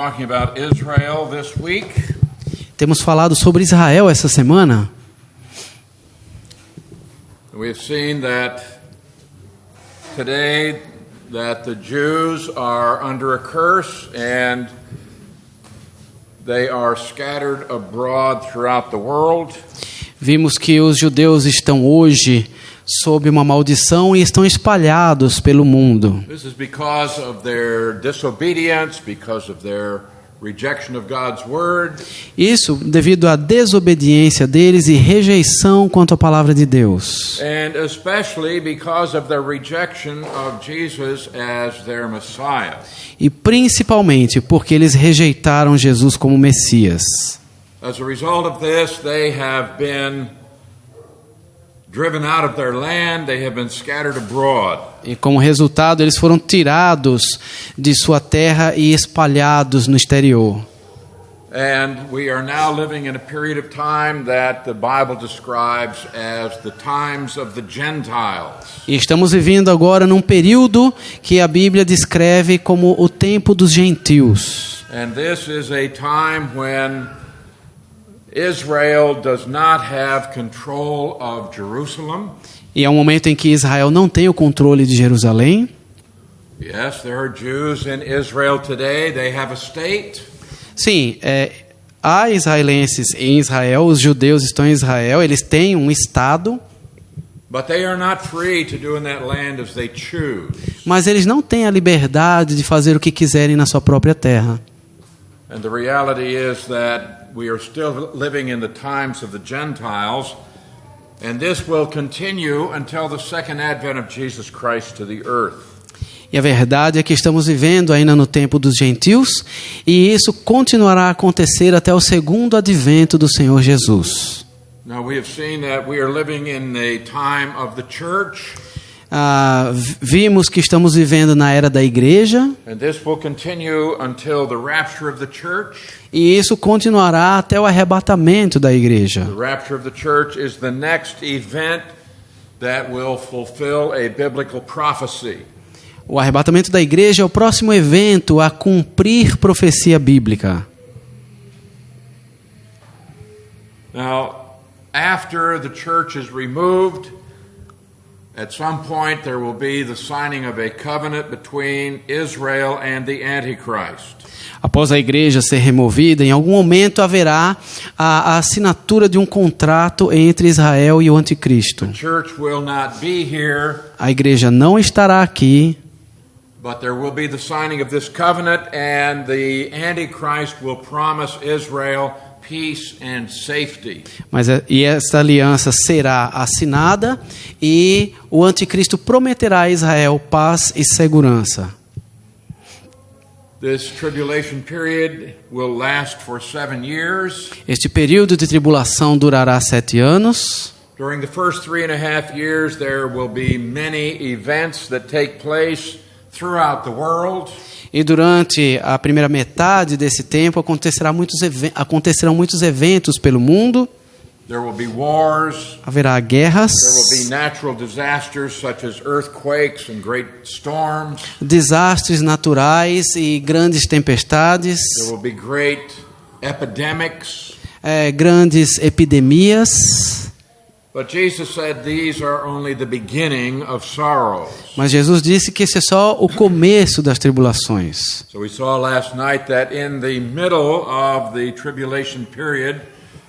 talking about Israel this week. Temos falado sobre Israel essa semana. We have seen that today that the Jews are under a curse and they are scattered abroad throughout the world. Vimos que os judeus estão hoje sob uma maldição e estão espalhados pelo mundo. This is because of their disobedience, because of their rejection of God's word. Isso devido à desobediência deles e rejeição quanto à palavra de Deus. And especially because of their rejection of Jesus as their Messiah. E principalmente porque eles rejeitaram Jesus como Messias. As a result of this, they have been driven out of their land, they have been scattered abroad. E como resultado, eles foram tirados de sua terra e espalhados no exterior. And we are now living in a period of time that the Bible describes as the times of the Gentiles. E estamos vivendo agora num período que a Bíblia descreve como o tempo dos gentios. And this is a time when Israel does not have control of Jerusalem. E é um momento em que Israel não tem o controle de Jerusalém. Yes, there are Jews in Israel today. They have a state. Sim, há israelenses em Israel, os judeus estão em Israel, eles têm um estado. But they are not free to do in that land as they choose. Mas eles não têm a liberdade de fazer o que quiserem na sua própria terra. And the reality is that we are still living in the times of the Gentiles, and this will continue until the second advent of Jesus Christ to the earth. E a verdade é que estamos vivendo ainda no tempo dos gentios, e isso continuará a acontecer até o segundo advento do Senhor Jesus. Now we have seen that we are living in a time of the church. Vimos que estamos vivendo na era da igreja. And this will continue until the rapture of the church. E isso continuará até o arrebatamento da igreja. The rapture of the church is the next event that will fulfill a biblical prophecy. O arrebatamento da igreja é o próximo evento a cumprir profecia bíblica. Now, after the church is removed, at some point there will be the signing of a covenant between Israel and the Antichrist. Após a igreja ser removida, em algum momento haverá a assinatura de um contrato entre Israel e o anticristo. The church will not be here, A igreja não estará aqui, but there will be the signing of this covenant, and the Antichrist will promise Israel peace and safety. e essa aliança será assinada e o anticristo prometerá a Israel paz e segurança. This tribulation period will last for 7 years. Este período de tribulação durará 7 anos. During the first 3.5 years, there will be many events that take place throughout the world. E durante a primeira metade desse tempo acontecerão muitos eventos pelo mundo. There will be wars. Haverá guerras, There will be natural disasters such as earthquakes and great storms. desastres naturais e grandes tempestades, There will be great epidemics. grandes epidemias. But Jesus said these are only the beginning of sorrows. Mas Jesus disse que esse é só o começo das tribulações. So we saw last night that in the middle of the tribulation period,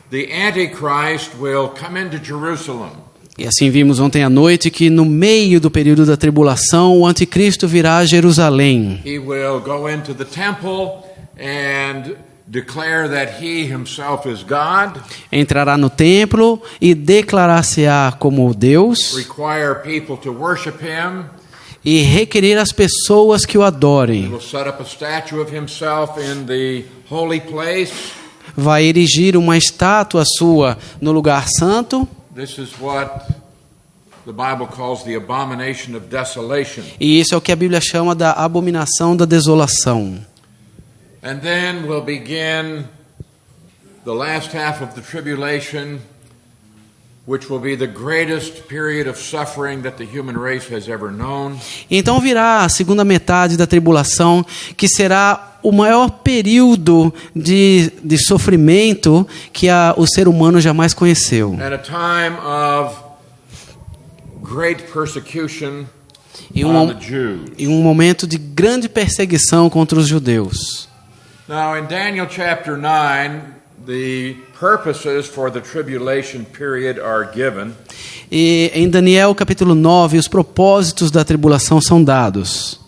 the Antichrist will come into Jerusalem. E assim vimos ontem à noite que no meio do período da tribulação, o anticristo virá a Jerusalém. He will go into the temple and declare that he himself is God. Entrará no templo e declarar-se-á como Deus Require people to worship him. e requerer as pessoas que o He adorem. will set up a statue of himself in the holy place. Vai erigir uma estátua sua no lugar santo. This is what the Bible calls the abomination of desolation. E isso é o que a Bíblia chama da abominação da desolação. And then we'll begin the last half of the tribulation which will be the greatest period of suffering that the human race has ever known. Então virá a segunda metade da tribulação, que será o maior período de sofrimento que o ser humano jamais conheceu. At a time of great persecution E on the Jews. um momento de grande perseguição contra os judeus. Now in Daniel chapter 9, the purposes for the tribulation period are given. E em Daniel capítulo 9, os propósitos da tribulação são dados.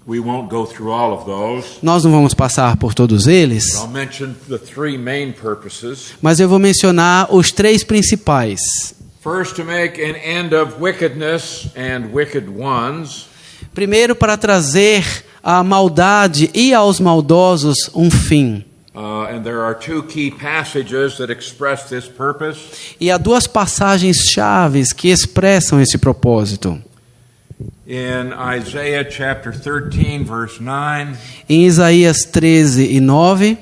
We won't go through all of those. Nós não vamos passar por todos eles, I'll mention the three main purposes. mas eu vou mencionar os três principais. First, to make an end of wickedness and wicked ones. Primeiro, para trazer à maldade e aos maldosos um fim. And there are two key passages that express this purpose. E há duas passagens chaves que expressam esse propósito. In Isaiah chapter 13, verse 9, Em Isaías 13 e 9,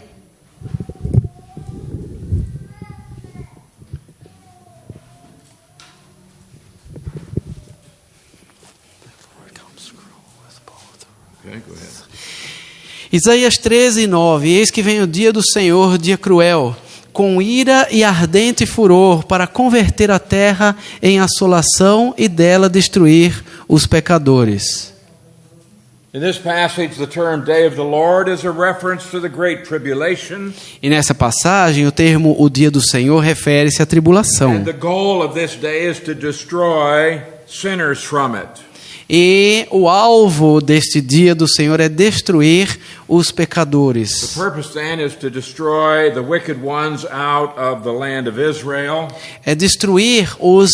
okay, go ahead. Isaías 13 e 9, eis que vem o dia do Senhor, dia cruel, com ira e ardente furor, para converter a terra em assolação e dela destruir os pecadores. In this passage, the term Day of the Lord is a reference to the Great Tribulation. E nessa passagem, o termo o dia do Senhor refere-se à tribulação. And the goal of this day is to destroy sinners from it. E o alvo deste dia do Senhor é destruir os pecadores. The purpose then is to destroy the wicked ones out of the land of Israel. É destruir os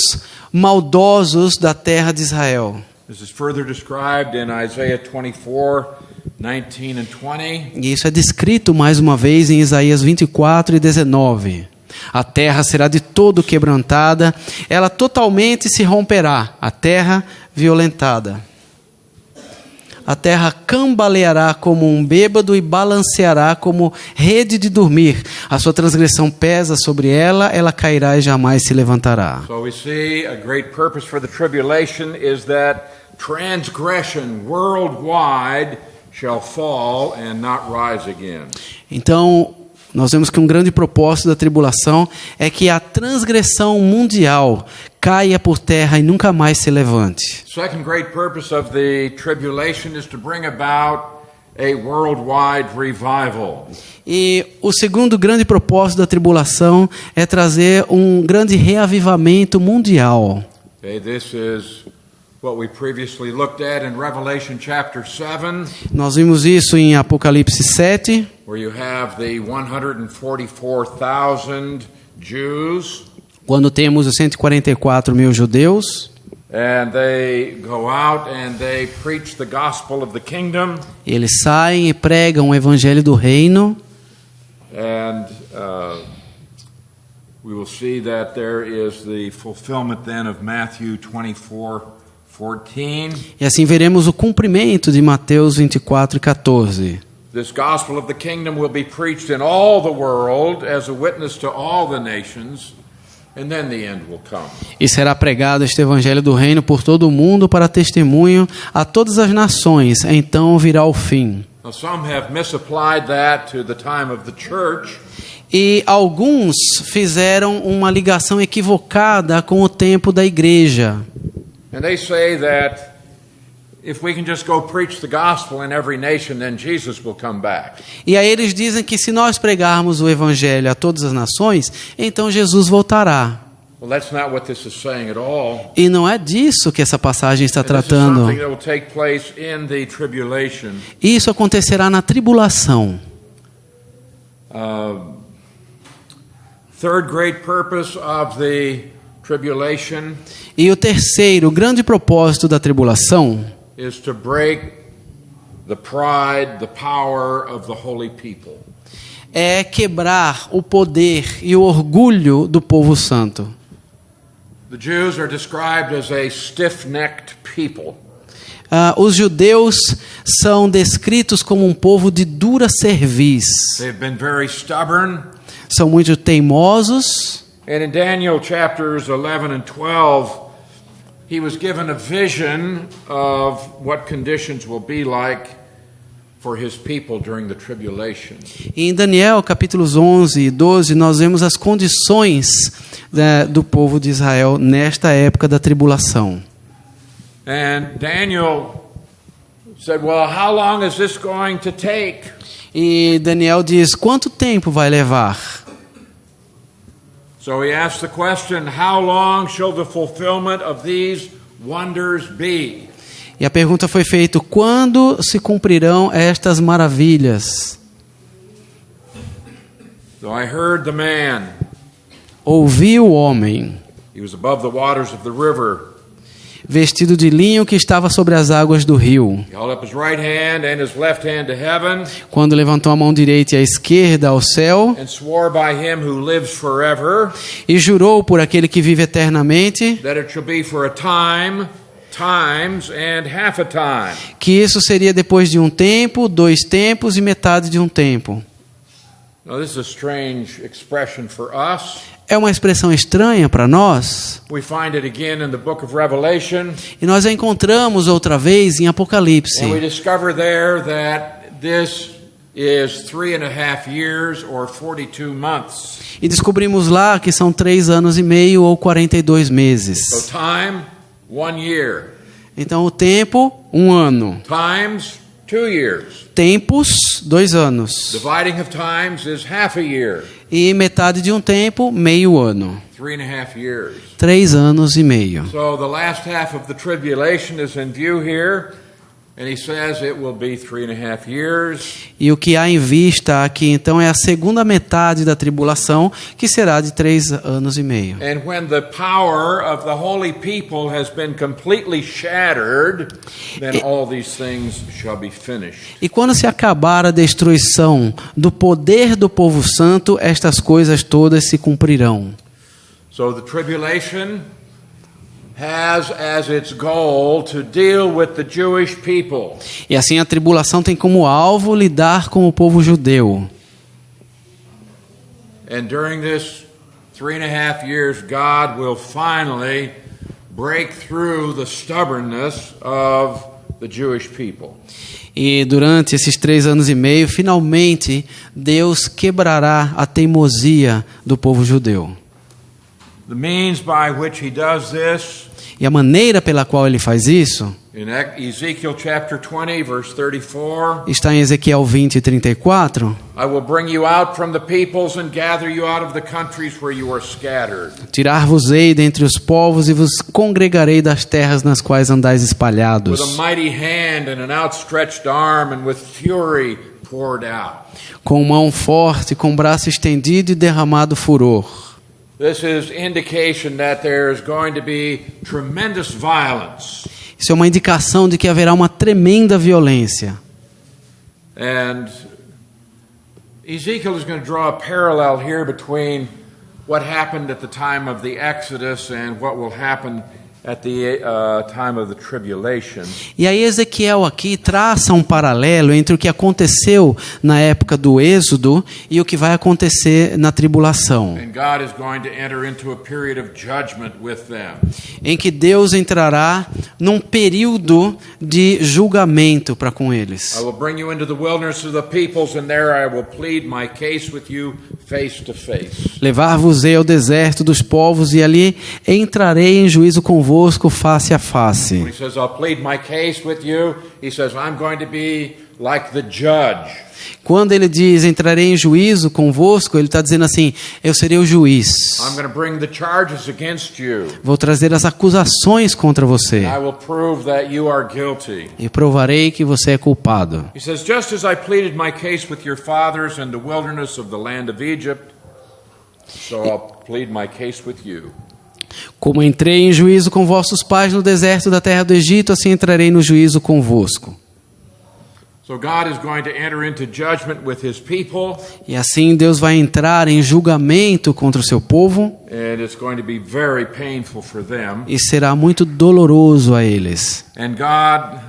maldosos da terra de Israel. This is further described in Isaiah 24, 19 and 20. E isso é descrito mais uma vez em Isaías 24 e 19. A terra será de todo quebrantada, ela totalmente se romperá, a terra violentada. A terra cambaleará como um bêbado e balanceará como rede de dormir. A sua transgressão pesa sobre ela, ela cairá e jamais se levantará. So we see a great purpose for the tribulation is that transgression worldwide shall fall and not rise again. Então, nós vemos que um grande propósito da tribulação é que a transgressão mundial caia por terra e nunca mais se levante. Second great purpose of the tribulation is to bring about a worldwide revival. E o segundo grande propósito da tribulação é trazer um grande reavivamento mundial. Okay, this is what we previously looked at in Revelation chapter 7, Nós vimos isso em Apocalipse 7, where you have the 144,000 Jews, quando temos os 144 mil judeus. and they go out and they preach the gospel of the kingdom, Eles saem e pregam o evangelho do reino. and we will see that there is the fulfillment then of Matthew 24:14. E assim veremos o cumprimento de Mateus 24 e 14. This gospel of the kingdom will be preached in all the world as a witness to all the nations, and then the end will come. E será pregado este evangelho do reino por todo o mundo para testemunho a todas as nações. Então virá o fim. Now, some have misapplied that to the time of the church, E alguns fizeram uma ligação equivocada com o tempo da igreja. and they say that if we can just go preach the gospel in every nation, then Jesus will come back. E aí eles dizem que se nós pregarmos o evangelho a todas as nações, então Jesus voltará. Well, that's not what this is saying at all. E não é disso que essa passagem está This is tratando. something that will take place in the tribulation. Isso acontecerá na tribulação. Third great purpose of the tribulation E o terceiro grande propósito da tribulação is to break the pride, the power of the holy people. é quebrar o poder e o orgulho do povo santo. The Jews are described as a stiff-necked people. Os judeus são descritos como um povo de dura cerviz. They've been very stubborn, São muito teimosos And in Daniel chapters 11 and 12, he was given a vision of what conditions will be like for his people during the tribulation. E em Daniel, capítulos 11 e 12, nós vemos as condições do povo de Israel nesta época da tribulação. And Daniel said, well, how long is this going to take? E Daniel diz, quanto tempo vai levar? So he asked the question, how long shall the fulfillment of these wonders be? E a pergunta foi feita, quando se cumprirão estas maravilhas? So I heard the man. Ouvi o homem, He was above the waters of the river. vestido de linho que estava sobre as águas do rio. He held up his right hand and his left hand to heaven Quando levantou a mão direita e a esquerda ao céu, and swore by him who lives forever e jurou por aquele que vive eternamente, that it shall be for a time, times, and half a time. que isso seria depois de um tempo, 2 tempos e metade de um tempo. Now this is a strange expression for us. É uma expressão estranha para nós, We find it again in the book of Revelation, e nós a encontramos outra vez em Apocalipse. and we discover there that this is 3.5 years or 42 months. E descobrimos lá que são 3 anos e meio ou 42 So meses. time, 1 year. Então o tempo, 1 ano. Times, 2 years. Tempos, 2 anos. Dividing of times is half a year. E metade de um tempo, meio ano. 3.5 years. 3 anos e meio. So the last half of the tribulation is in view here, and he says it will be 3.5 years. E o que há em vista aqui, então, é a segunda metade da tribulação, que será de 3 anos e meio. And when the power of the holy people has been completely shattered, then all these things shall be finished. E quando se acabar a destruição do poder do povo santo, estas coisas todas se cumprirão. So the tribulation has as its goal to deal with the Jewish people. E assim a tribulação tem como alvo lidar com o povo judeu. And during this 3.5 years, God will finally break through the stubbornness of the Jewish people. E durante esses 3 anos e meio, finalmente, Deus quebrará a teimosia do povo judeu. The means by which he does this, E a maneira pela qual ele faz isso in Ezekiel chapter 20, verse 34, está em Ezequiel 20 e 34. I will bring you out from the peoples and gather you out of the countries where you are scattered. Tirar-vos-ei dentre os povos e vos congregarei das terras nas quais andais espalhados. With a mighty hand and an outstretched arm and with fury poured out. Com mão forte, com braço estendido e derramado furor. This is indication that there is going to be tremendous violence. Isso é uma indicação de que haverá uma tremenda violência. And Ezekiel is going to draw a parallel here between what happened at the time of the Exodus and what will happen at the time of the tribulation. E aí Ezequiel aqui traça um paralelo entre o que aconteceu na época do Êxodo e o que vai acontecer na tribulação, And God is going to enter into a period of judgment with them. em que Deus entrará num período de julgamento para com eles. I will bring you into the wilderness of the peoples, and there I will plead my case with you face to face. Levar-vos-ei ao deserto dos povos e ali entrarei em juízo convosco face a face. When he says, I'll plead my case with you, he says, I'm going to be like the judge. Quando ele diz entrarei em juízo convosco, ele está dizendo assim, eu serei o juiz. I'm going to bring the charges against you. Vou trazer as acusações contra você I will prove that you are guilty. e provarei que você é culpado. He says, just as I pleaded my case with your fathers in the wilderness of the land of Egypt, so I'll plead my case with you. Como entrei em juízo com vossos pais no deserto da terra do Egito, assim entrarei no juízo convosco. So God is going to enter into judgment with his people, E assim Deus vai entrar em julgamento contra o seu povo and it's going to be very painful for them. e será muito doloroso a eles. And God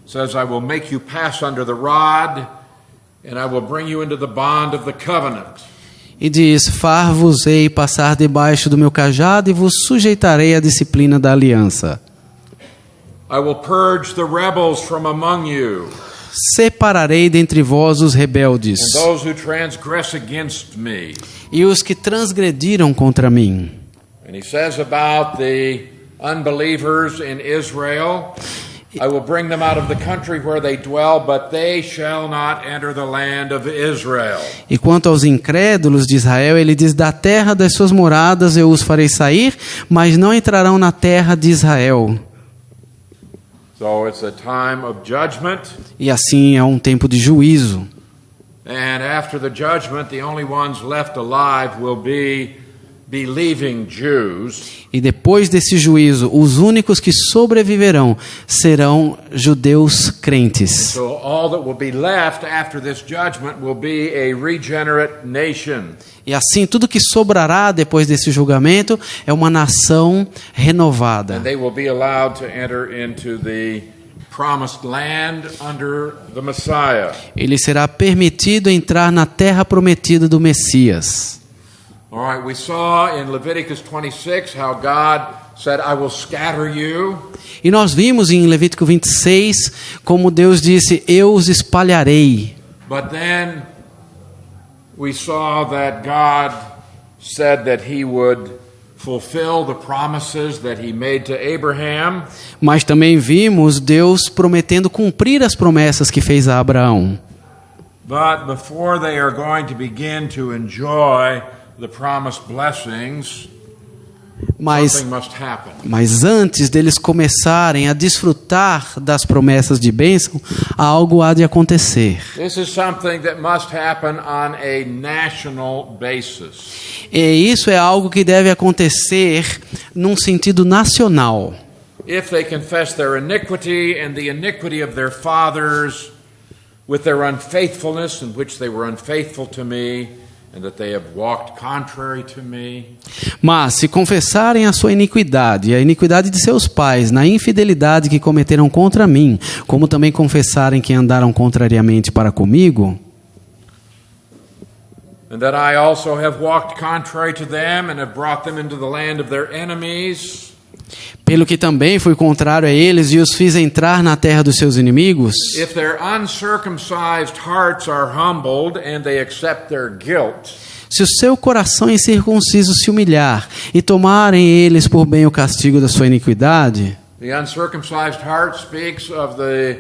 says, I will make you pass under the rod, and I will bring you into the bond of the covenant. E diz: far-vos-ei passar debaixo do meu cajado e vos sujeitarei à disciplina da aliança. I will purge the rebels from among you, Separarei dentre vós os rebeldes and those who transgress against me. e os que transgrediram contra mim. And he says about the unbelievers in Israel, I will bring them out of the country where they dwell, but they shall not enter the land of Israel. E quanto aos incrédulos de Israel, ele diz: da terra das suas moradas eu os farei sair, mas não entrarão na terra de Israel. So it's a time of judgment. E assim é um tempo de juízo. And after the judgment, the only ones left alive will be believing Jews. E depois desse juízo, os únicos que sobreviverão serão judeus crentes. So all that will be left after this judgment will be a regenerate nation. E assim, tudo que sobrará depois desse julgamento é uma nação renovada. And they will be allowed to enter into the promised land under the Messiah. Ele será permitido entrar na terra prometida do Messias. All right, we saw in Leviticus 26 how God said, I will scatter you. E nós vimos em Levítico 26 como Deus disse: eu os espalharei. But then we saw that God said that he would fulfill the promises that he made to Abraham. Mas também vimos Deus prometendo cumprir as promessas que fez a Abraão. But before they are going to begin to enjoy the promised blessings, something must happen. Mas antes deles começarem a desfrutar das promessas de bênção, algo há de acontecer. This is something that must happen on a national basis. E isso é algo que deve acontecer num sentido nacional. If they confess their iniquity and the iniquity of their fathers with their unfaithfulness in which they were unfaithful to me, and that they have walked contrary to me. Mas se confessarem a sua iniquidade e a iniquidade de seus pais na infidelidade que cometeram contra mim, como também confessarem que andaram contrariamente para comigo, and that I also have walked contrary to them and have brought them into the land of their enemies, pelo que também fui contrário a eles e os fiz entrar na terra dos seus inimigos, if their uncircumcised hearts are humbled and they accept their guilt, se o seu coração incircunciso se humilhar e tomarem eles por bem o castigo da sua iniquidade. The uncircumcised heart speaks of the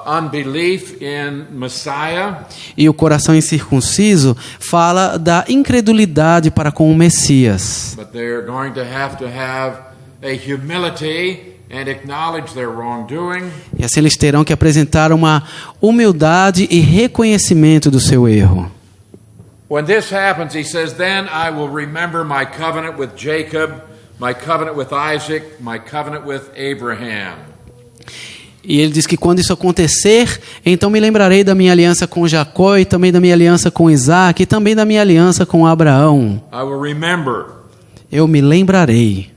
unbelief in Messiah. E o coração incircunciso fala da incredulidade para com o Messias. But they're going to have a humility and acknowledge their wrongdoing. E assim eles terão que apresentar uma humildade e reconhecimento do seu erro. When this happens, he says, then I will remember my covenant with Jacob, my covenant with Isaac, my covenant with Abraham. E ele diz que quando isso acontecer, então me lembrarei da minha aliança com Jacó e também da minha aliança com Isaac e também da minha aliança com Abraão. I will remember. Eu me lembrarei.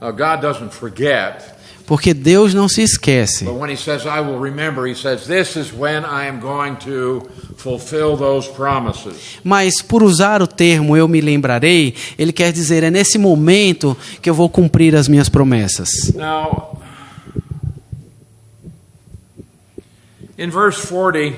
God doesn't forget. Porque Deus não se esquece. But when he says I will remember, he says this is when I am going to fulfill those promises. Mas por usar o termo eu me lembrarei, ele quer dizer é nesse momento que eu vou cumprir as minhas promessas. Now, in verse 40,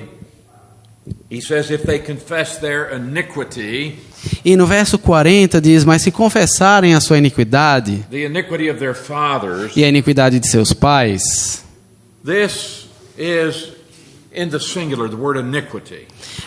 he says, if they confess their iniquity, e no verso 40 diz, mas se confessarem a sua iniquidade, the iniquity of their fathers, e a iniquidade de seus pais, this is in the singular, the word iniquity.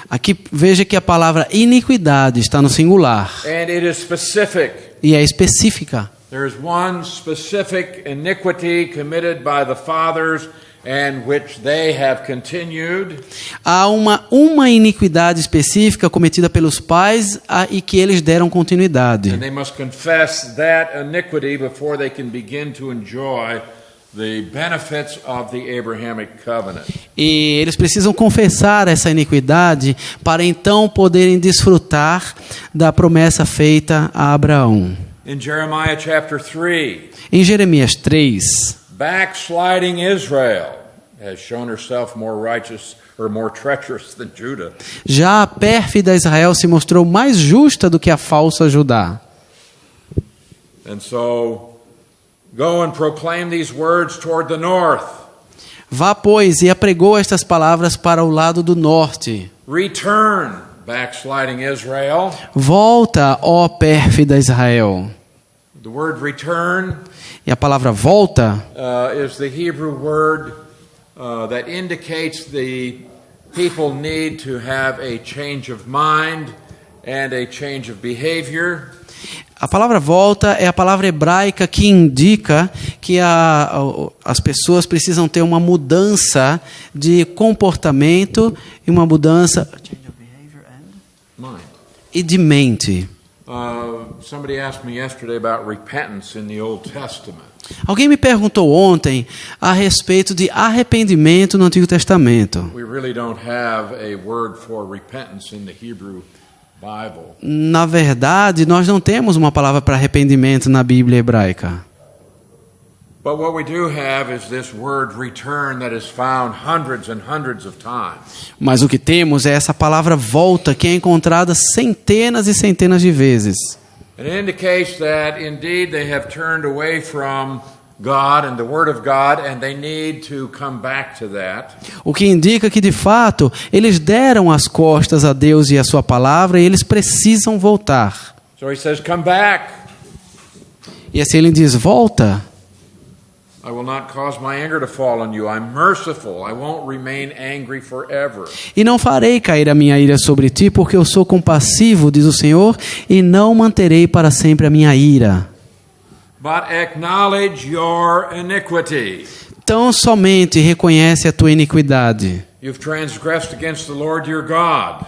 Aqui veja que a palavra iniquidade está no singular, And it is specific. e é específica. There is one specific iniquity committed by the fathers and which they have continued. Há uma iniquidade específica cometida pelos pais e que eles deram continuidade. And they must confess that iniquity before they can begin to enjoy the benefits of the Abrahamic covenant. E eles precisam confessar essa iniquidade para então poderem desfrutar da promessa feita a Abraão. In Jeremiah chapter 3, Em Jeremias 3, backsliding Israel has shown herself more righteous or more treacherous than Judah. Já a pérfida Israel se mostrou mais justa do que a falsa Judá. And so, go and proclaim these words toward the north. Vá, pois, e apregou estas palavras para o lado do norte. Return, backsliding Israel. Volta, ó pérfida Israel. The word return E a palavra volta is the Hebrew word that indicates the people need to have a change of mind and a change of behavior. A palavra volta é a palavra hebraica que indica que as pessoas precisam ter uma mudança de comportamento e uma mudança Mind. e de mente. Somebody asked me yesterday about repentance in the Old Testament. Alguém me perguntou ontem a respeito de arrependimento no Antigo Testamento. We really don't have a word for repentance in the Hebrew Bible. Na verdade, nós não temos uma palavra para arrependimento na Bíblia hebraica. But what we do have is this word return that is found hundreds and hundreds of times. Mas o que temos é essa palavra volta, que é encontrada centenas e centenas de vezes. It indicates that indeed they have turned away from God and the Word of God, and they need to come back to that. O que indica que, de fato, eles deram as costas a Deus e a sua palavra e eles precisam voltar. So he says, come back. E assim ele diz, volta. I will not cause my anger to fall on you. I'm merciful. I won't remain angry forever. E não farei cair a minha ira sobre ti, porque eu sou compassivo, diz o Senhor, e não manterei para sempre a minha ira. But acknowledge your iniquity. Tão somente reconhece a tua iniquidade, You've transgressed against the Lord your God.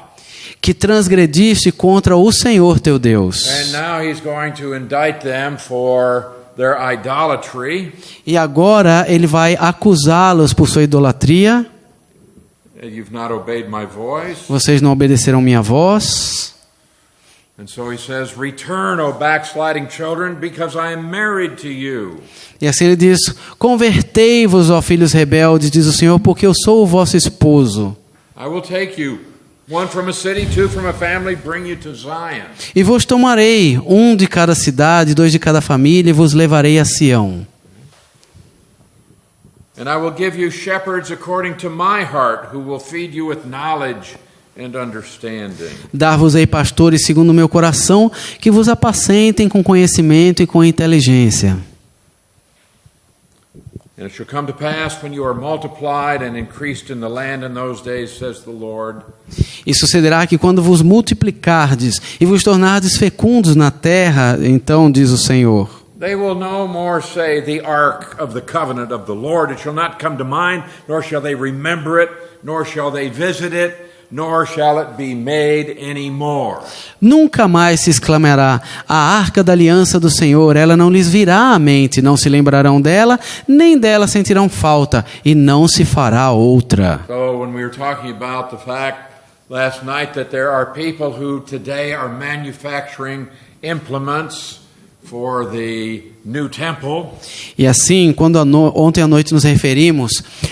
que transgrediste contra o Senhor teu Deus. And now he's going to indict them for their idolatry. E agora ele vai acusá-los por sua idolatria. You've not obeyed my voice. Vocês não obedeceram minha voz. And so he says, return, O backsliding children, because I am married to you. E assim ele diz, convertei-vos, ó filhos rebeldes, diz o Senhor, porque eu sou o vosso esposo. I will take you, one from a city, two from a family, bring you to Zion. E vos tomarei, um de cada cidade, dois de cada família, e vos levarei a Sião. And I will give you shepherds according to my heart, who will feed you with knowledge and understanding. Dar-vos-ei pastores segundo o meu coração, que vos apacentem com conhecimento e com inteligência. And it shall come to pass when you are multiplied and increased in the land in those days, says the Lord. E sucederá que quando vos multiplicardes e vos tornardes fecundos na terra, então diz o Senhor, They will no more say the ark of the covenant of the Lord. It shall not come to mind, nor shall they remember it, nor shall they visit it, nor shall it be made any more. nunca mais se exclamará, a arca da aliança do Senhor, ela não lhes virá à mente, não se lembrarão dela, nem dela sentirão falta, e não se fará outra. So when we were talking about the fact last night that there are people who today are manufacturing implements for the new temple, E assim, quando ontem à noite nos referimos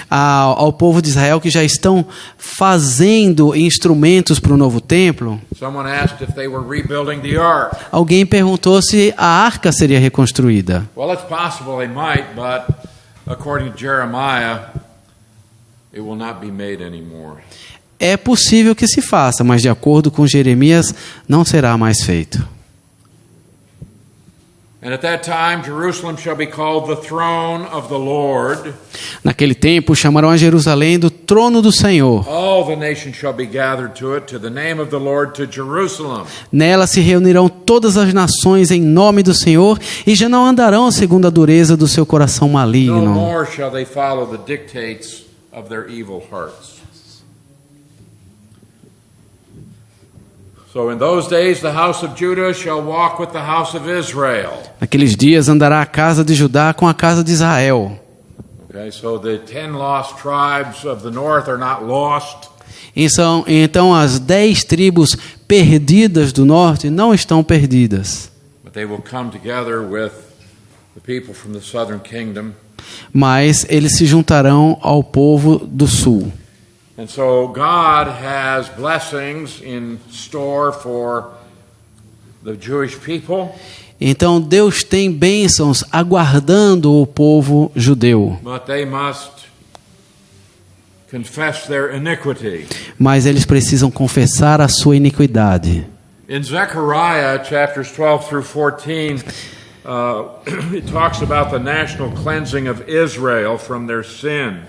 ao povo de Israel que já estão fazendo instrumentos para o novo templo, someone asked if they were rebuilding the ark. alguém perguntou se a arca seria reconstruída. Well, it's possible they might, but according to Jeremiah, it will not be made anymore. É possível que se faça, mas de acordo com Jeremias, não será mais feito. And at that time, Jerusalem shall be called the throne of the Lord. Naquele tempo, chamarão a Jerusalém do trono do Senhor. All the nations shall be gathered to it, to the name of the Lord, to Jerusalem. Nela se reunirão todas as nações em nome do Senhor e já não andarão segundo a dureza do seu coração No maligno. more shall they follow the dictates of their evil hearts. So in those days the house of Judah shall walk with the house of Israel. Naqueles dias andará a casa de Judá com a casa de Israel. Okay, so the 10 lost tribes of the north are not lost. Então as 10 tribos perdidas do norte não estão perdidas, But they will come together with the people from the southern kingdom. mas eles se juntarão ao povo do sul. And so God has blessings in store for the Jewish people, Então Deus tem bênçãos aguardando o povo judeu, but they must confess their iniquity. mas eles precisam confessar a sua iniquidade. In Zechariah chapters 12 through 14, it talks about the national cleansing of Israel from their sin.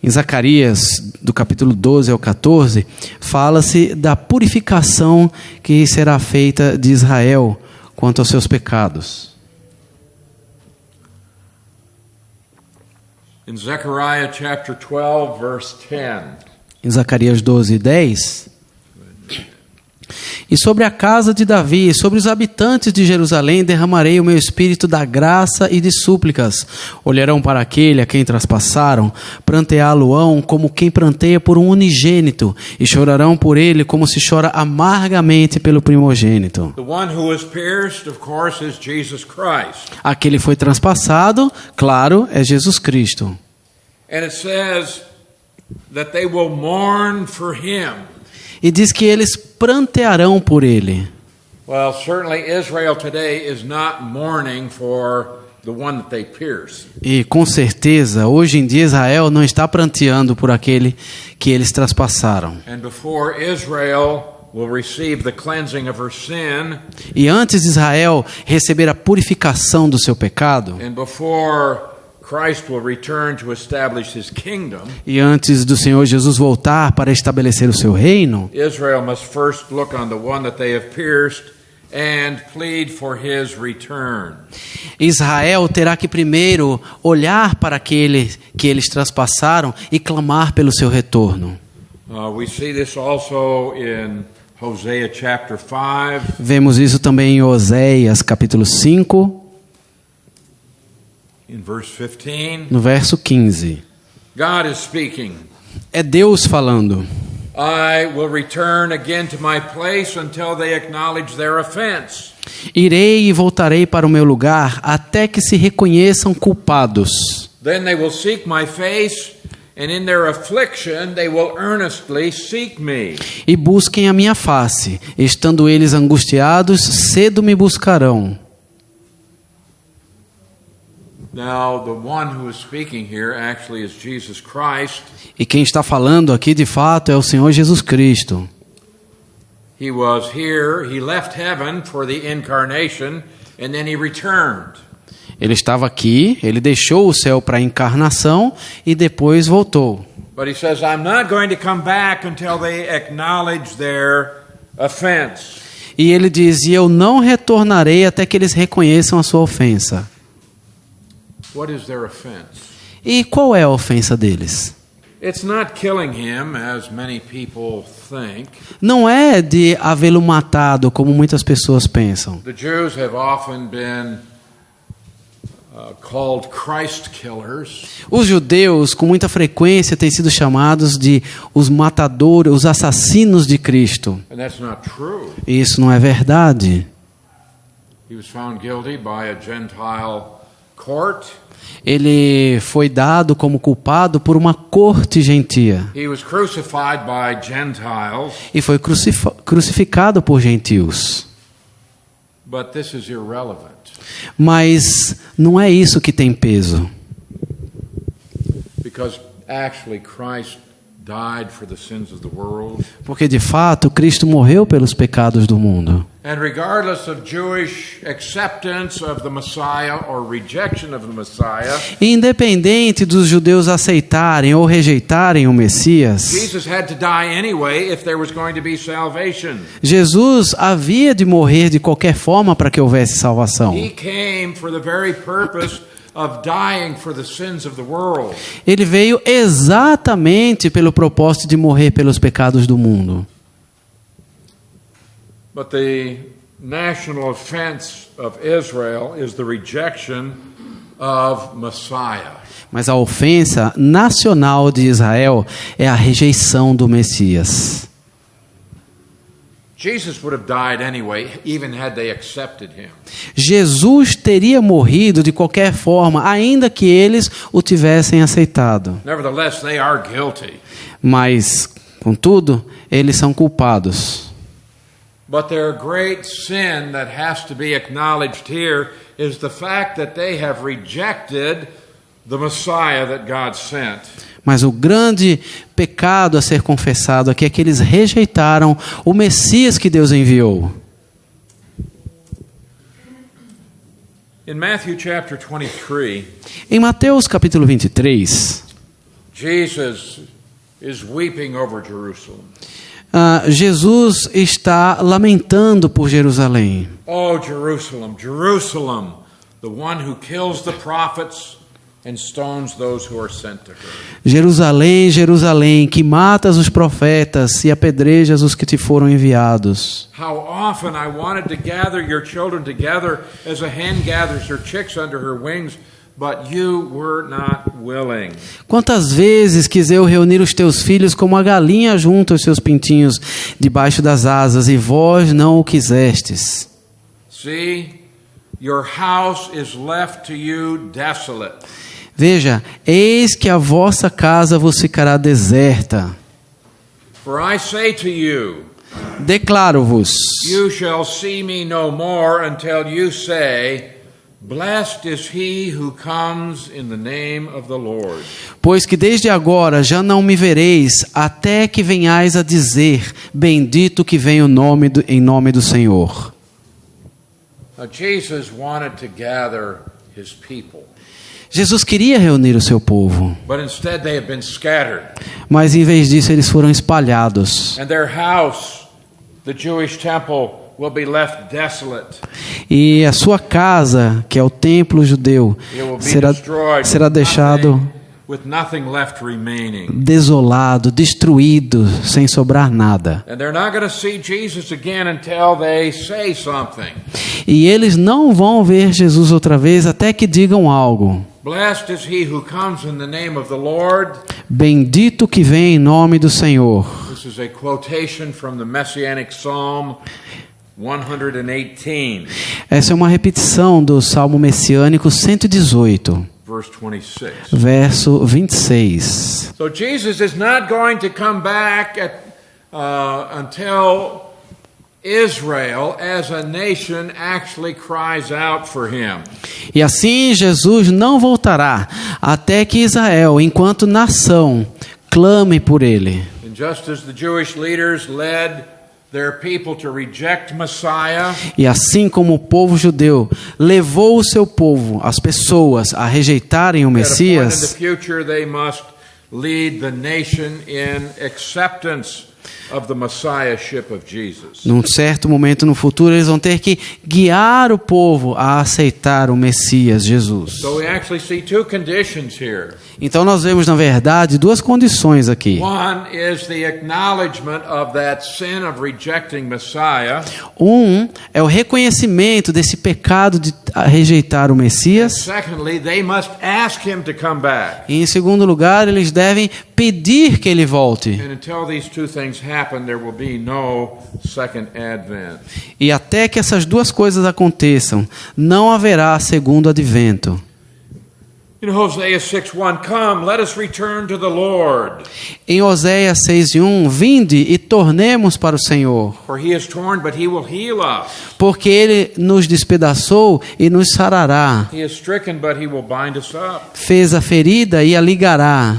Em Zacarias, do capítulo 12 ao 14, fala-se da purificação que será feita de Israel quanto aos seus pecados. In Zechariah chapter 12, verse 10, Em Zacarias 12, 10... E sobre a casa de Davi, e sobre os habitantes de Jerusalém, derramarei o meu espírito da graça e de súplicas. Olharão para aquele a quem traspassaram, pranteá-lo-ão como quem pranteia por um unigênito, e chorarão por ele como se chora amargamente pelo primogênito. the one who was pierced, of course, is Jesus Christ. Aquele foi transpassado, claro, é Jesus Cristo. And it says that they will mourn for him. E diz que eles prantearão por ele. Well, certainly Israel today is not mourning for the one that they pierced. E com certeza, hoje em dia Israel não está pranteando por aquele que eles traspassaram. And before Israel will receive the cleansing of her sin, E antes de Israel receber a purificação do seu pecado, and before Christ will return to establish his kingdom, e antes do Senhor Jesus voltar para estabelecer o seu reino, Israel must first look on the one that they have pierced and plead for his return. Israel terá que primeiro olhar para aquele que eles traspassaram e clamar pelo seu retorno. We see this also in Hosea chapter 5. Vemos isso também em Oséias capítulo 5, In verse 15, no verso 15. God is speaking. É Deus falando. I will return again to my place until they acknowledge their offense. Irei e voltarei para o meu lugar até que se reconheçam culpados. Then they will seek my face, and in their affliction they will earnestly seek me. E busquem a minha face. Estando eles angustiados, cedo me buscarão. Now, the one who is speaking here actually is Jesus Christ. E quem está falando aqui de fato é o Senhor Jesus Cristo. He was here, he left heaven for the incarnation, and then he returned. Ele estava aqui, ele deixou o céu para a encarnação e depois voltou. But he says, I'm not going to come back until they acknowledge their offense. E ele diz: e eu não retornarei até que eles reconheçam a sua ofensa. What is their offense? E qual é a ofensa deles? It's not killing him, as many people think. Não é de havê-lo matado, como muitas pessoas pensam. The Jews have often been called Christ killers. Os judeus, com muita frequência, têm sido chamados de os matadores, os assassinos de Cristo. And that's not true. E isso não é verdade. He was found guilty by a Gentile court. Ele foi dado como culpado por uma corte gentia. He was crucified by Gentiles. E foi crucificado por gentios. But this is irrelevant. Mas não é isso que tem peso. Because actually Christ died for the sins of the world. Porque de fato Cristo morreu pelos pecados do mundo. And regardless of Jewish acceptance of the Messiah or rejection of the Messiah, Independente dos judeus aceitarem ou rejeitarem o Messias, Jesus had to die anyway if there was going to be salvation. Jesus havia de morrer de qualquer forma para que houvesse salvação. He came for the very purpose of dying for the sins of the world. Ele veio exatamente pelo propósito de morrer pelos pecados do mundo. But the national offense of Israel is the rejection of Messiah. Mas a ofensa nacional de Israel é a rejeição do Messias. Jesus would have died anyway, even had they accepted him. Jesus teria morrido de qualquer forma, ainda que eles o tivessem aceitado. Nevertheless, they are guilty. Mas, contudo, eles são culpados. But their great sin that has to be acknowledged here is the fact that they have rejected the Messiah that God sent. Mas o grande pecado a ser confessado aqui é que eles rejeitaram o Messias que Deus enviou. In Matthew chapter 23, Em Mateus capítulo 23, Jesus is weeping over Jerusalem. Jesus está lamentando por Jerusalém. Oh, Jerusalem, Jerusalem, the one who kills the prophets and stones those who are sent to her. Jerusalém, Jerusalém, que matas os profetas e apedrejas os que te foram enviados. How often I wanted to gather your children together as a hen gathers her chicks under her wings, but you were not willing. Quantas vezes quis eu reunir os teus filhos como a galinha junta os seus pintinhos debaixo das asas, e vós não o quisestes. See, your house is left to you desolate. Veja, eis que a vossa casa vos ficará deserta. For I say to you, Declaro-vos, you shall see me no more until you say, blessed is he who comes in the name of the Lord. pois que desde agora já não me vereis, até que venhais a dizer, bendito que vem em nome do Senhor. Now, Jesus wanted to gather his people, Jesus queria reunir o seu povo, but instead they have been scattered. mas em vez disso eles foram espalhados. And their house, the Jewish temple, will be left desolate. E a sua casa, que é o templo judeu, It will be destroyed será deixado with nothing left remaining. desolado, destruído, sem sobrar nada. And they're not going to see Jesus again until they say something. E eles não vão ver Jesus outra vez até que digam algo. Blessed is he who comes in the name of the Lord. Bendito que vem em nome do Senhor. This is a quotation from the Messianic Psalm 118, Essa é uma repetição do Salmo Messiânico 118, verse 26. verso 26. So Jesus is not going to come back until Israel as a nation actually cries out for him. E assim Jesus não voltará até que Israel, enquanto nação, clame por ele. And just as the Jewish leaders led their people to reject Messiah, E assim como o povo judeu levou o seu povo, as pessoas, a rejeitarem o at a point in the Messias, future they must lead the nation in acceptance of the messiahship of Jesus. num certo momento no futuro, eles vão ter que guiar o povo a aceitar o Messias, Jesus. So we actually see two conditions here. Então nós vemos, na verdade, duas condições aqui. One is the acknowledgement of that sin of rejecting Messiah. É o reconhecimento desse pecado de rejeitar o Messias. Secondly, they must ask him to come back. E em segundo lugar, eles devem pedir que ele volte. And until these two things happen, there will be no second advent. E até que essas duas coisas aconteçam, não haverá segundo advento. In Hosea 6:1, come, let us return to the Lord. Em Oséias 6:1, vinde e tornemos para o Senhor, For he is torn, but he will heal us. porque ele nos despedaçou e nos sarará. He is stricken, but he will bind us up. Fez a ferida e a ligará.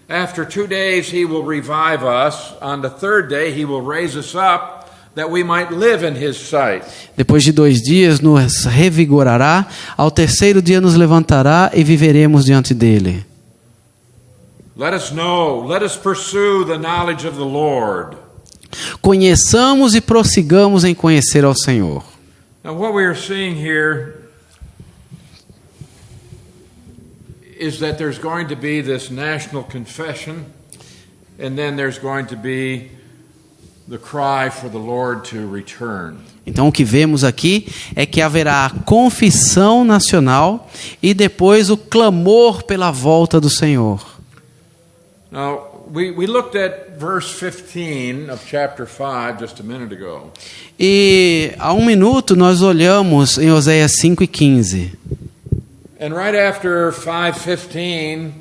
After 2 days he will revive us. On the third day he will raise us up, that we might live in his sight. Depois de 2 dias nos revigorará, ao terceiro dia nos levantará e viveremos diante dele. Let us know, let us pursue the knowledge of the Lord. Conheçamos e prossigamos em conhecer ao Senhor. Now what we are seeing here is that there's going to be this national confession, and then there's going to be the cry for the Lord to return. Então o que vemos aqui é que haverá a confissão nacional e depois o clamor pela volta do Senhor. Now, we looked at verse 15 of chapter 5 just a minute ago. E há 1 minuto nós olhamos em Oséias 5:15. And right after 5:15,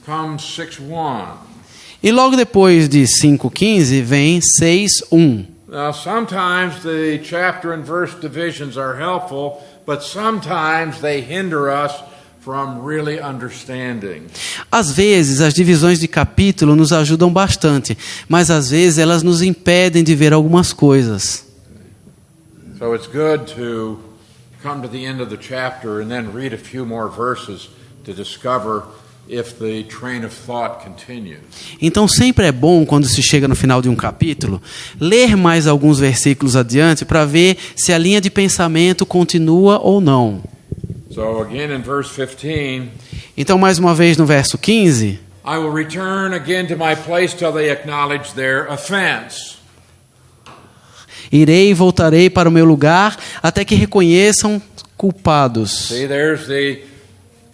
comes 6:1. E logo depois de 5:15 vem 6:1. Now, sometimes the chapter and verse divisions are helpful, but sometimes they hinder us from really understanding. Às vezes, as divisões de capítulo nos ajudam bastante, mas às vezes elas nos impedem de ver algumas coisas. So it's good to come to the end of the chapter and then read a few more verses to discover if the train of thought continues. Então sempre é bom, quando se chega no final de um capítulo, ler mais alguns versículos adiante para ver se a linha de pensamento continua ou não. So again in verse 15, Então mais uma vez no verso 15, I will return again to my place till they acknowledge their offense. irei e voltarei para o meu lugar até que reconheçam culpados. See, there's the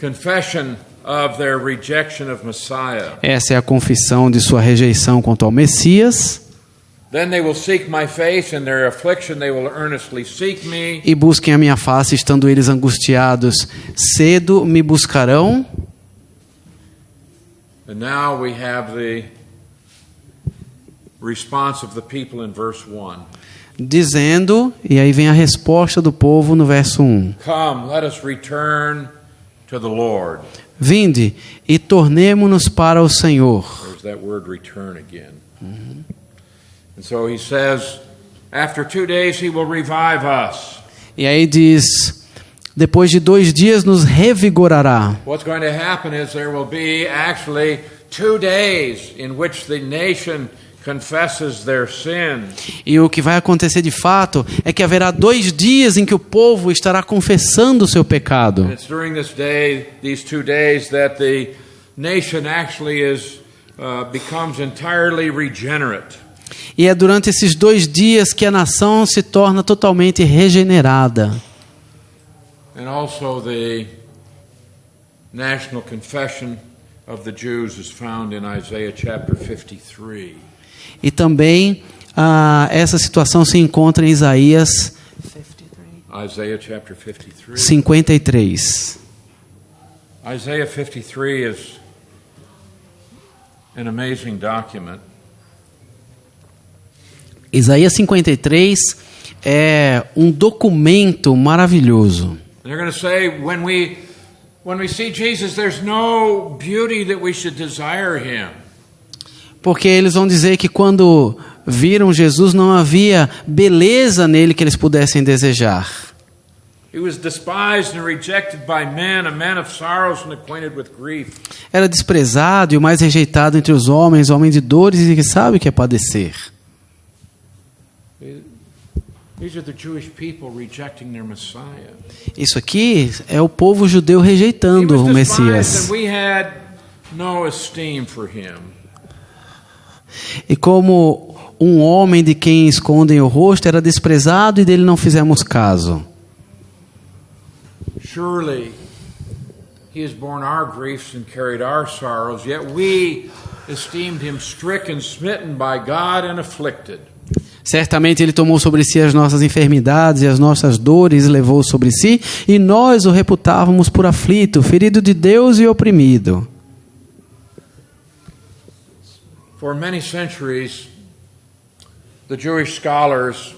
confession of their rejection of Messiah. Essa é a confissão de sua rejeição quanto ao Messias. Then they will seek my face, in their affliction they will earnestly seek me. E busquem a minha face, estando eles angustiados. Cedo me buscarão. And now we have the response of the people in verse 1. Dizendo, e aí vem a resposta do povo no verso 1. Come, let us return to the Lord. Vinde e tornemo-nos para o Senhor. There's that word return again. And so he says, after 2 days he will revive us. E aí diz, depois de 2 dias nos revigorará. What's going to happen is there will be actually 2 days in which the nation confesses their sin. E o que vai acontecer de fato é que haverá 2 dias em que o povo estará confessando o seu pecado. And it's during these 2 days, that the nation actually becomes entirely regenerate. E é durante esses 2 dias que a nação se torna totalmente regenerada. And also the national confession of the Jews is found in Isaiah chapter 53. E também essa situação se encontra em Isaías Isaiah chapter 53. 53. Isaiah 53 is an amazing document. Isaías 53 é um documento maravilhoso. They're going to say, when we see Jesus, there's no beauty that we should desire him. Porque eles vão dizer que quando viram Jesus não havia beleza nele que eles pudessem desejar. He was despised and rejected by men, a man of sorrows and acquainted with grief. Era desprezado e o mais rejeitado entre os homens, homem de dores e que sabe o que é padecer. These are the Jewish people rejecting their Messiah. Isso aqui é o povo judeu rejeitando o Messias. And we had no esteem for him. E como um homem de quem escondem o rosto era desprezado e dele não fizemos caso. Surely he has borne our griefs and carried our sorrows, yet we esteemed him stricken, smitten by God and afflicted. Certamente ele tomou sobre si as nossas enfermidades e as nossas dores levou sobre si, e nós o reputávamos por aflito, ferido de Deus e oprimido. For many centuries, the Jewish scholars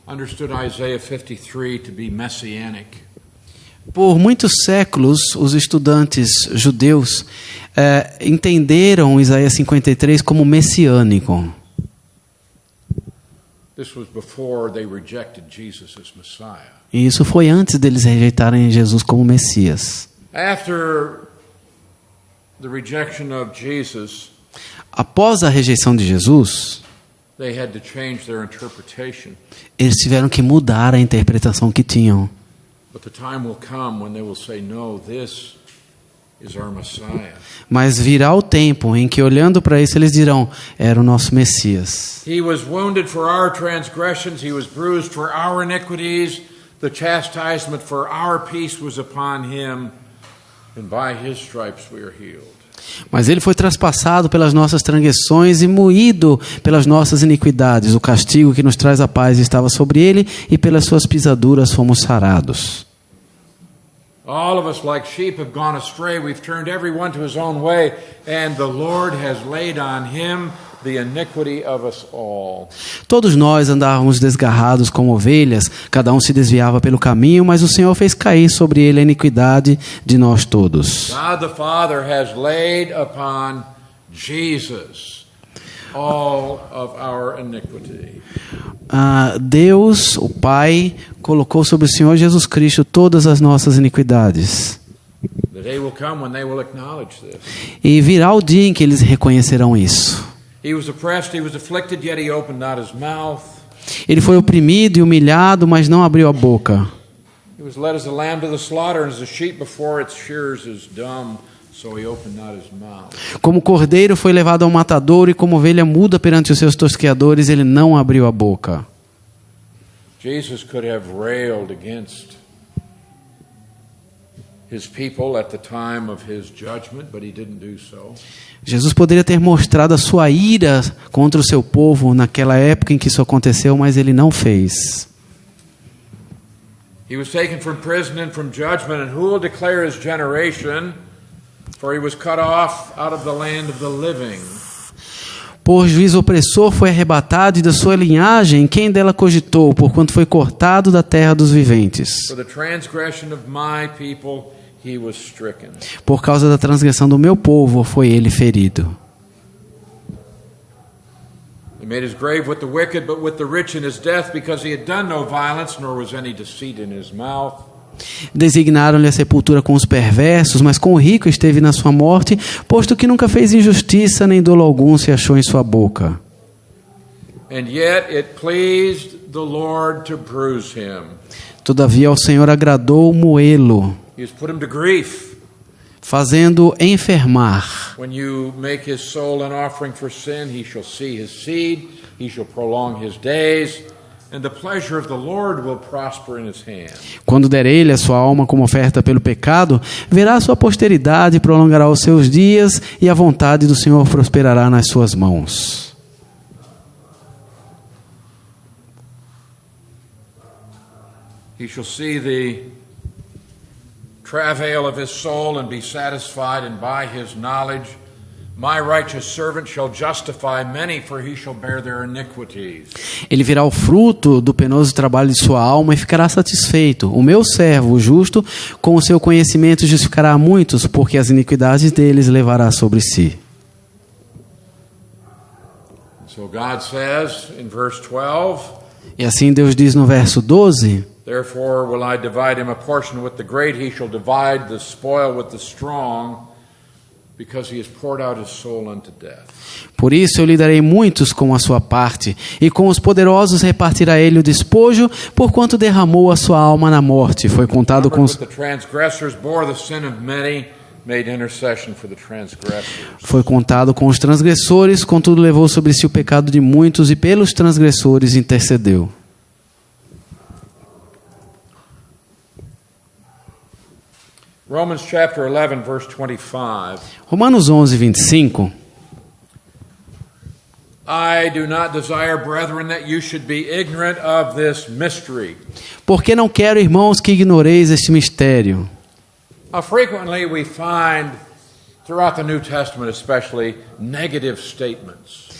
understood Isaiah 53 to be messianic. Por muitos séculos, os estudantes judeus entenderam Isaías 53 como messiânico. This was before they rejected Jesus as Messiah. E isso foi antes deles rejeitarem Jesus como Messias. After the rejection of Jesus, Após a rejeição de Jesus, they had to change their interpretation. eles tiveram que mudar a interpretação que tinham. But the time will come when they will say, no, this is our Messiah. Mas virá o tempo em que, olhando para isso, eles dirão: era o nosso Messias. He was wounded for our transgressions, he was bruised for our iniquities, the chastisement for our peace was upon him, and by his stripes we are healed. Mas ele foi traspassado pelas nossas transgressões e moído pelas nossas iniquidades. O castigo que nos traz a paz estava sobre ele, e pelas suas pisaduras fomos sarados. All of us like sheep have gone astray. We've turned everyone to his own way, and the Lord has laid on him the iniquity of us all. Todos nós andávamos desgarrados como ovelhas, cada um se desviava pelo caminho, mas o Senhor fez cair sobre ele a iniquidade de nós todos. God the Father has laid upon Jesus all of our iniquity. Deus, o Pai, colocou sobre o Senhor Jesus Cristo todas as nossas iniquidades. The day will come when they will acknowledge this. E virá o dia em que eles reconhecerão isso. He was oppressed, he was afflicted, yet he opened not his mouth. Ele foi oprimido e humilhado, mas não abriu a boca. He was led as a lamb to the slaughter, and as a sheep before its shearers is dumb, so he opened not his mouth. Como cordeiro foi levado ao matadouro e como ovelha muda perante os seus tosqueadores, ele não abriu a boca. Jesus could have railed against his people at the time of his judgment, but he didn't do so. Jesus poderia ter mostrado a sua ira contra o seu povo naquela época em que isso aconteceu, mas ele não fez. He was taken from prison and from judgment, and who will declare his generation? For he was cut off out of the land of the living. Por juízo opressor foi arrebatado, e da sua linhagem quem dela cogitou, porquanto foi cortado da terra dos viventes. For the transgression of my people he was stricken. Por causa da transgressão do meu povo foi ele ferido. He made his grave with the wicked, but with the rich in his death, because he had done no violence, nor was any deceit in his mouth. Designaram-lhe a sepultura com os perversos, mas com o rico esteve na sua morte, posto que nunca fez injustiça, nem dolo algum se achou em sua boca. And yet it pleased the Lord to bruise him. Todavia ao Senhor agradou moê-lo, He has put him to grief. fazendo enfermar. When you make his soul an offering for sin, he shall see his seed, he shall prolong his days, and the pleasure of the Lord will prosper in his hand. Quando der ele a sua alma como oferta pelo pecado, verá a sua posteridade, prolongará os seus dias, e a vontade do Senhor prosperará nas suas mãos. He shall see the travail of his soul and be satisfied, and by his knowledge my righteous servant shall justify many, for he shall bear their iniquities. Ele verá o fruto do penoso trabalho de sua alma e ficará satisfeito. O meu servo, o justo, com o seu conhecimento justificará a muitos, porque as iniquidades deles levará sobre si. So God says in verse 12, E assim Deus diz no verso 12: therefore will I divide him a portion with the great, he shall divide the spoil with the strong, because he has poured out his soul unto death. Por isso eu lhe darei muitos com a sua parte, e com os poderosos repartirá ele o despojo, porquanto derramou a sua alma na morte. Foi contado com os... The transgressors bore the sin of many, made intercession for the transgressors. Foi contado com os transgressores, contudo levou sobre si o pecado de muitos, e pelos transgressores intercedeu. Romans chapter 11, verse 25. Romanos 11, 25. I do not desire, brethren, that you should be ignorant of this mystery. Porque não quero, irmãos, que ignoreis este mistério. Frequently we find, throughout the New Testament especially, negative statements.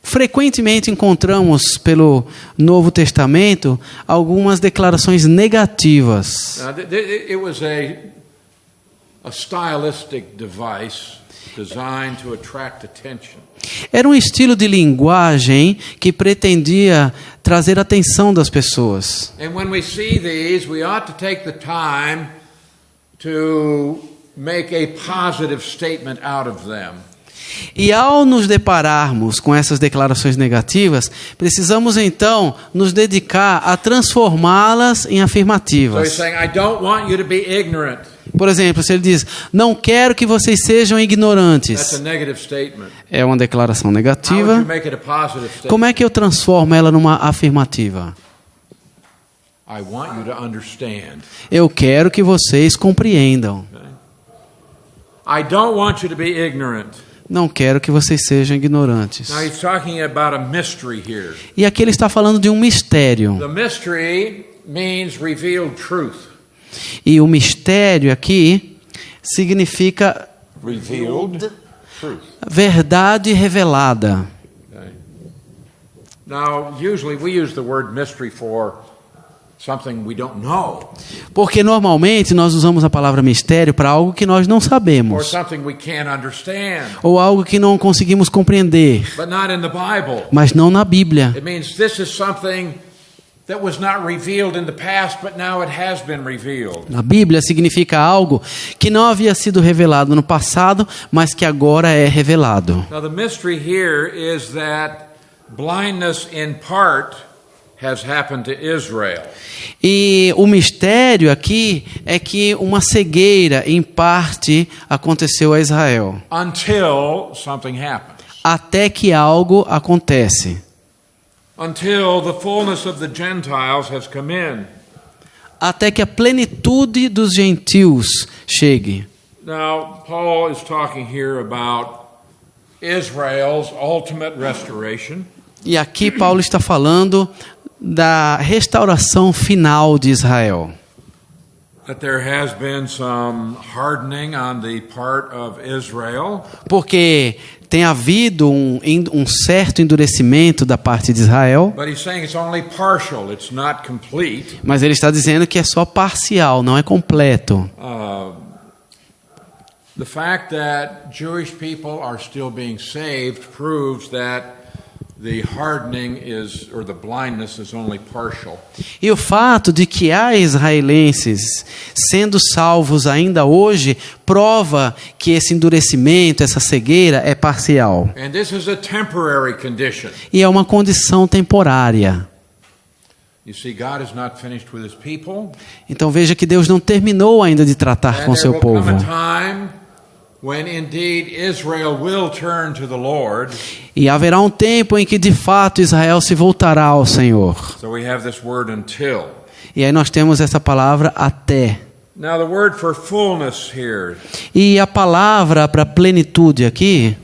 Frequentemente encontramos pelo Novo Testamento algumas declarações negativas. Now, it was a stylistic device designed to attract attention. Era um estilo de linguagem que pretendia trazer a atenção das pessoas. And when we see these, we ought to take the time to make a positive statement out of them. E ao nos depararmos com essas declarações negativas, precisamos então nos dedicar a transformá-las em So he's afirmativas. saying, I don't want you to be ignorant. Por exemplo, se ele diz: não quero que vocês sejam That's a ignorantes, negative statement. é uma declaração How would negativa. you make it a positive statement? Como é que eu transformo ela numa afirmativa? I want you to understand. Eu quero que vocês compreendam. I don't want you to be ignorant. Não quero que vocês sejam ignorantes. Now he's talking about a mystery here. E aqui ele está falando de um mistério. The mystery means revealed truth. E o mistério aqui significa Revealed truth. verdade revelada. Okay. Now, usually we use the word mystery for something we don't know, Porque normalmente nós usamos a palavra mistério para algo que nós não or sabemos, something we can't understand, ou algo que não conseguimos compreender, but not in the Bible. mas não na Bíblia. It means this is something that was not revealed in the past, but now it has been revealed. Na Bíblia significa algo que não havia sido revelado no passado, mas que agora é revelado. Now, the mystery here is that blindness in part has happened to Israel. E o mistério aqui é que uma cegueira, em parte, aconteceu a Israel, Until something happens. até que algo acontece. Until the fullness of the Gentiles has come in. Até que a plenitude dos gentios chegue. Now, Paul is talking here about Israel's ultimate restoration. E aqui Paulo está falando da restauração final de Israel. That there has been some hardening on the part of Israel. Porque tem havido um certo endurecimento da parte de Israel, But he's saying it's only partial, it's not complete. mas ele está dizendo que é só parcial, não é completo. The fact that Jewish people are still being saved proves that the hardening is, or the blindness is only partial. E o fato de que há israelenses sendo salvos ainda hoje prova que esse endurecimento, essa cegueira é parcial. And this is a temporary condition. E é uma condição temporária. You see, God is not finished with his people. Então veja que Deus não terminou ainda de tratar And com there seu will come povo. a time when indeed Israel will turn to the Lord. E haverá um tempo em que de fato Israel se voltará ao Senhor. So we have this word until. E aí nós temos essa palavra até. Now the word for fullness here. E a palavra para plenitude aqui,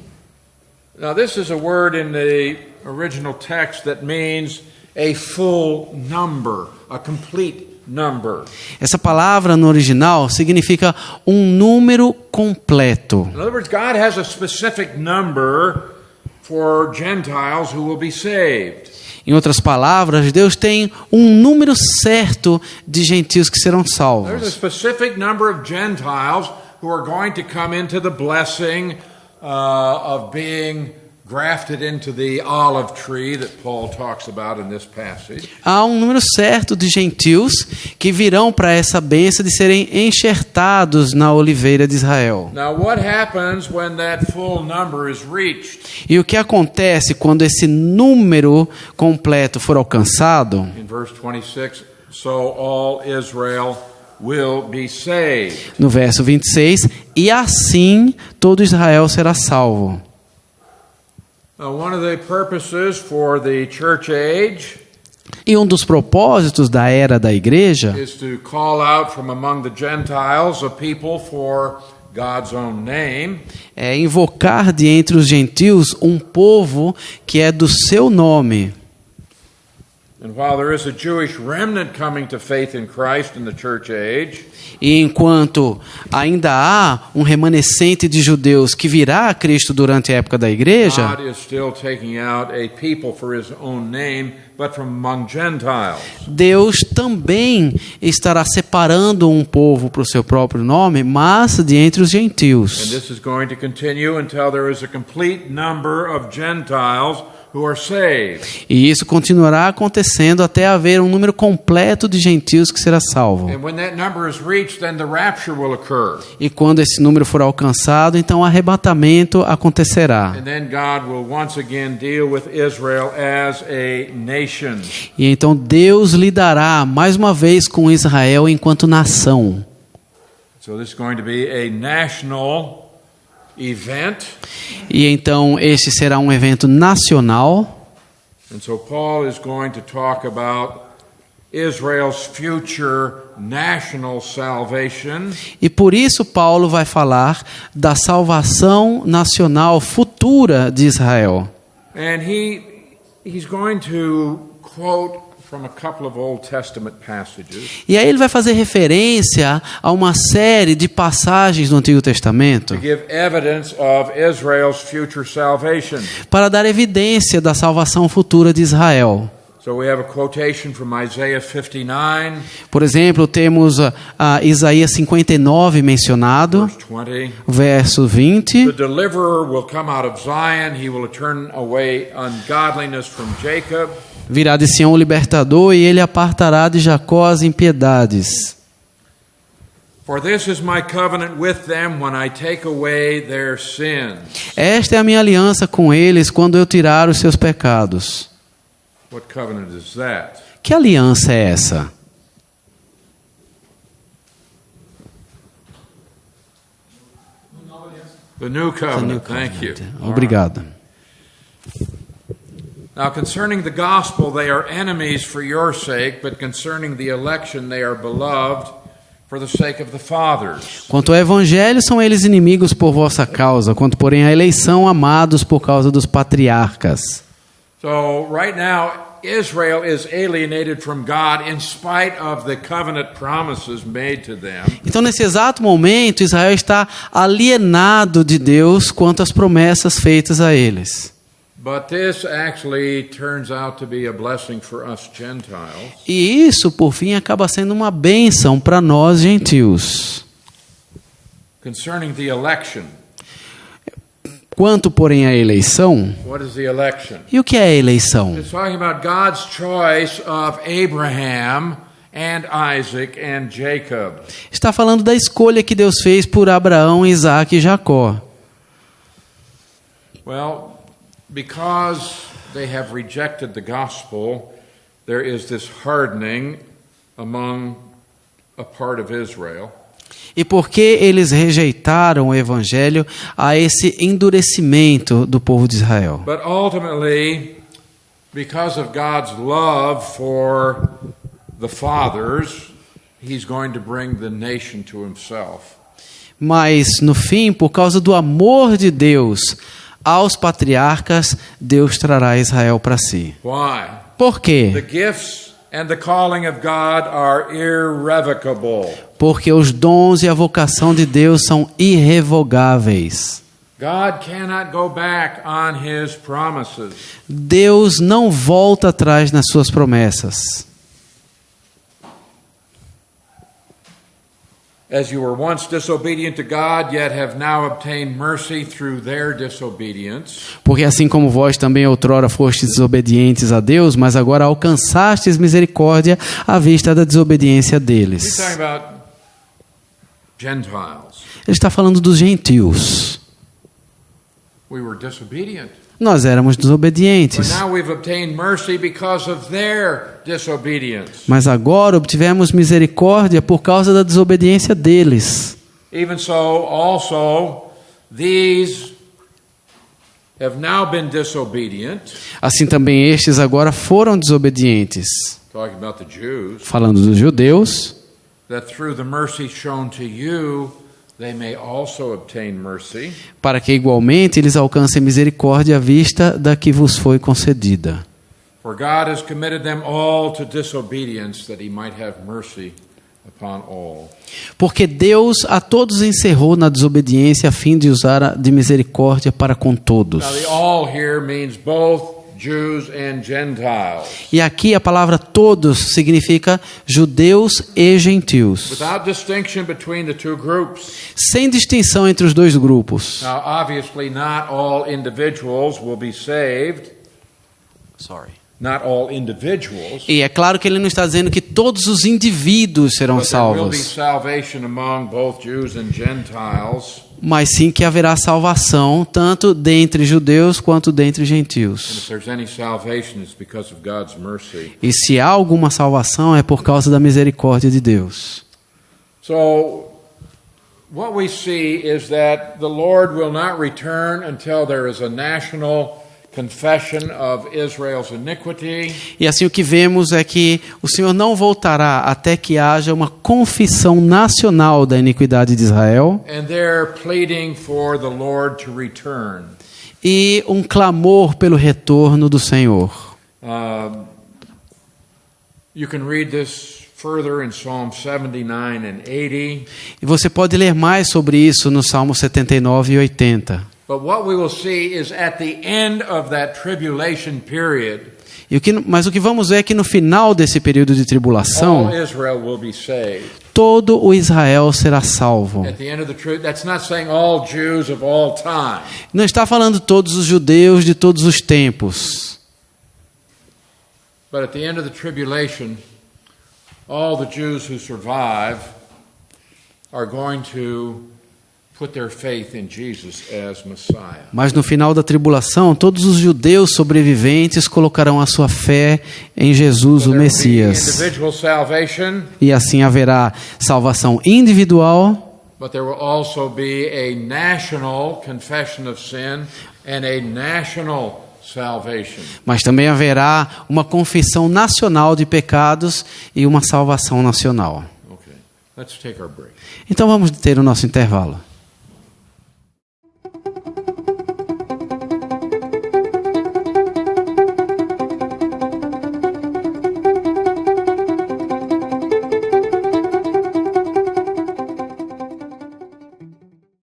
Now this is a word in the original text that means a full number, a complete number. essa palavra no original significa um número completo. In other words, God has a specific number for Gentiles who will be saved. Em outras palavras, Deus tem um número certo de gentios que serão There's a salvos. specific number of Gentiles who are going to come into the blessing of being grafted into the olive tree that Paul talks about in this passage. Há um número certo de gentios que virão para essa bênção de serem enxertados na oliveira de Israel. Now, what happens when that full number is reached? E o que acontece quando esse número completo for alcançado? In verse 26, so all Israel will be saved. No verso 26, e assim todo Israel será salvo. Now, one of the purposes for the church age E um dos propósitos da era da igreja is to call out from among the Gentiles a people for God's own name. é invocar de entre os gentios um povo que é do seu nome. And while there is a Jewish remnant coming to faith in Christ in the church age, E enquanto ainda há um remanescente de judeus que virá a Cristo durante a época da igreja, God is still taking out a people for his own name, but from among Gentiles. Deus também estará separando um povo para o seu próprio nome, mas de entre os And gentios. this is going to continue until there is a complete number of Gentiles who are saved. E isso continuará acontecendo até haver um número completo de gentios que será salvo. And when that number is reached, then the rapture will occur. E quando esse número for alcançado, então o arrebatamento acontecerá. And then God will once again deal with Israel as a nation. E então Deus lidará mais uma vez com Israel enquanto nação. So this is going to be a national event. E então este será um evento nacional. And so Paul is going to talk about Israel's future national salvation. E por isso Paulo vai falar da salvação nacional futura de Israel. And he's going to quote from a couple of Old Testament passages E aí ele vai fazer referência a uma série de passagens do Antigo Testamento to give evidence of Israel's future salvation. para dar evidência da salvação futura de Israel. So we have a quotation from Isaiah 59, Por exemplo, temos a Isaías 59 mencionado, verse 20. verso The 20. deliverer will come out of Zion, he will turn away ungodliness from Jacob. Virá de Sião o libertador, e ele apartará de Jacó as impiedades. For this is my covenant with them when I take away their sins. Esta é a minha aliança com eles quando eu tirar os seus pecados. What covenant is that? Que aliança é essa? The new covenant. Thank you. Obrigado. Now, concerning the gospel, they are enemies for your sake, but concerning the election, they are beloved for the sake of the fathers. Quanto ao evangelho, são eles inimigos por vossa causa, quanto porém à eleição, amados por causa dos patriarcas. So, right now, Israel is alienated from God in spite of the covenant promises made to them. Então, nesse exato momento, Israel está alienado de Deus quanto às promessas feitas a eles. But this actually turns out to be a blessing for us Gentiles. E isso, por fim, acaba sendo uma bênção para nós gentios. Concerning the election. Quanto, porém, à eleição, What is the election? e o que é a eleição? It's talking about God's choice of Abraham and Isaac and Jacob. Está falando da escolha que Deus fez por Abraão, Isaac e Jacó. Well, because they have rejected the gospel, there is this hardening among a part of Israel. E porque eles rejeitaram o evangelho, há esse endurecimento do povo de Israel. But ultimately, because of God's love for the fathers, he's going to bring the nation to himself. Mas, no fim, por causa do amor de Deus aos patriarcas, Deus trará Israel para si. Why? Por quê? The gifts and the calling of God are irrevocable. Porque os dons e a vocação de Deus são irrevogáveis. God cannot go back on his promises. Deus não volta atrás nas suas promessas. As you were once disobedient to God, yet have now obtained mercy through their disobedience. Porque assim como vós também outrora fostes desobedientes a Deus, mas agora alcançastes misericórdia à vista da desobediência He's deles. talking about Gentiles. Ele está falando dos gentios. We were disobedient. Nós éramos But desobedientes, now we've obtained mercy because of their disobedience. mas agora obtivemos misericórdia por causa da desobediência deles. Even so, also, these have now been disobedient, Assim também estes agora foram desobedientes. talking about the Jews, Falando dos judeus, that through the mercy shown to you, they may also obtain mercy. para que igualmente eles alcancem misericórdia à vista da que vos foi concedida. For God has committed them all to disobedience, that he might have mercy upon all. Porque Deus a todos encerrou na desobediência a fim de usar de misericórdia para com todos. Now, the all here means both Jews and Gentiles. E aqui a palavra todos significa judeus e gentios, Without distinction between the two groups. sem distinção entre os dois grupos. Now, obviously, not all individuals will be saved. Not all individuals. E é claro que ele não está dizendo que todos os indivíduos serão But there will be salvos, salvation among both Jews and Gentiles. mas sim que haverá salvação tanto dentre judeus quanto dentre And gentios. if there's any salvation, it's because of God's mercy. E se há alguma salvação é por causa da misericórdia de Deus. So, what we see is that the Lord will not return until there is a national confession of Israel's iniquity. E assim o que vemos é que o Senhor não voltará até que haja uma confissão nacional da iniquidade de Israel And they're pleading for the Lord to return. e um clamor pelo retorno do Senhor. You can read this further in Psalm 79 and 80. E você pode ler mais sobre isso no Salmo 79 e 80. But what we will see is at the end of that tribulation period, Mas o que vamos ver é que no final desse período de tribulação, all Israel will be saved. todo o Israel será salvo. At the end of the that's not saying all Jews of all time. Não está falando todos os judeus de todos os tempos. But at the end of the tribulation, all the Jews who survive are going to put their faith in Jesus as Messiah. Mas no final da tribulação, todos os judeus sobreviventes colocarão a sua fé em Jesus, o Messias. Individual salvation, E assim haverá salvação individual, but there will also be a national confession of sin and a national salvation. mas também haverá uma confissão nacional de pecados e uma salvação nacional. Okay. Let's take our break. Então vamos ter o nosso intervalo.